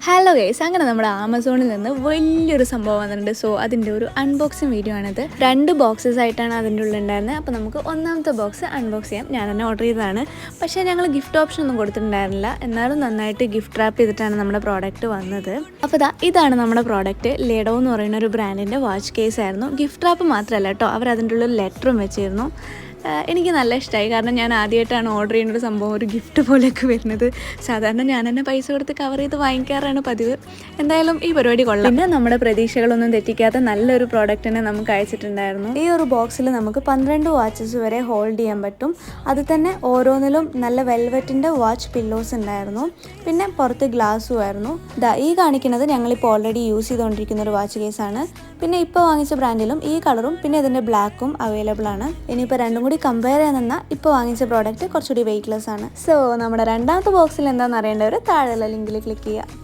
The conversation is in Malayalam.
ഹലോ ഗൈസ്, അങ്ങനെ നമ്മുടെ ആമസോണിൽ നിന്ന് വലിയൊരു സംഭവം വന്നിട്ടുണ്ട്. സോ അതിൻ്റെ ഒരു അൺബോക്സിങ് വീഡിയോ ആണിത്. 2 ബോക്സസ് ആയിട്ടാണ് അതിൻ്റെ ഉള്ളിൽ ഉണ്ടായിരുന്നത്. അപ്പോൾ നമുക്ക് ഒന്നാമത്തെ ബോക്സ് അൺബോക്സ് ചെയ്യാം. ഞാൻ തന്നെ ഓർഡർ ചെയ്തതാണ്. പക്ഷേ ഞങ്ങൾ ഗിഫ്റ്റ് ഓപ്ഷൻ ഒന്നും കൊടുത്തിട്ടുണ്ടായിരുന്നില്ല. എന്നാലും നന്നായിട്ട് ഗിഫ്റ്റ് റാപ്പ് ചെയ്തിട്ടാണ് നമ്മുടെ പ്രോഡക്റ്റ് വന്നത്. അപ്പോൾ ഇതാണ് നമ്മുടെ പ്രോഡക്റ്റ്. ലെഡോ എന്ന് പറയുന്ന ഒരു ബ്രാൻഡിൻ്റെ വാച്ച് കേസ് ആയിരുന്നു. ഗിഫ്റ്റ് റാപ്പ് മാത്രമല്ല കേട്ടോ, അവർ അതിൻ്റെ ഉള്ളിൽ ലെറ്ററും വെച്ചിരുന്നു. എനിക്ക് നല്ല ഇഷ്ടമായി. കാരണം ഞാൻ ആദ്യമായിട്ടാണ് ഓർഡർ ചെയ്യുന്ന ഒരു സംഭവം ഒരു ഗിഫ്റ്റ് പോലെയൊക്കെ വരുന്നത്. സാധാരണ ഞാൻ തന്നെ പൈസ കൊടുത്ത് കവർ ചെയ്ത് വാങ്ങിക്കാറാണ് പതിവ്. എന്തായാലും ഈ പരിപാടി കൊള്ളാം. പിന്നെ നമ്മുടെ പ്രതീക്ഷകളൊന്നും തെറ്റിക്കാത്ത നല്ലൊരു പ്രോഡക്റ്റിനെ നമുക്ക് അയച്ചിട്ടുണ്ടായിരുന്നു. ഈ ഒരു ബോക്സിൽ നമുക്ക് 12 വാച്ചസ് വരെ ഹോൾഡ് ചെയ്യാൻ പറ്റും. അത് തന്നെ ഓരോന്നിലും നല്ല വെൽവെറ്റിൻ്റെ വാച്ച് പില്ലോസ് ഉണ്ടായിരുന്നു. പിന്നെ പുറത്ത് ഗ്ലാസ്സും ആയിരുന്നു. ഈ കാണിക്കുന്നത് ഞങ്ങളിപ്പോൾ ഓൾറെഡി യൂസ് ചെയ്തുകൊണ്ടിരിക്കുന്ന ഒരു വാച്ച് കേസാണ്. പിന്നെ ഇപ്പോൾ വാങ്ങിച്ച ബ്രാൻഡിലും ഈ കളറും പിന്നെ ഇതിൻ്റെ ബ്ലാക്കും അവൈലബിൾ ആണ്. ഇനിയിപ്പോൾ രണ്ടും കൂടി കമ്പയർ ചെയ്യാൻ നിന്നാൽ ഇപ്പോൾ വാങ്ങിച്ച പ്രോഡക്റ്റ് കുറച്ചുകൂടി വെയ്റ്റ്ലെസ് ആണ്. സോ നമ്മുടെ രണ്ടാമത്തെ ബോക്സിൽ എന്താണെന്ന് അറിയേണ്ടവർ താഴെയുള്ള ലിങ്കിൽ ക്ലിക്ക് ചെയ്യുക.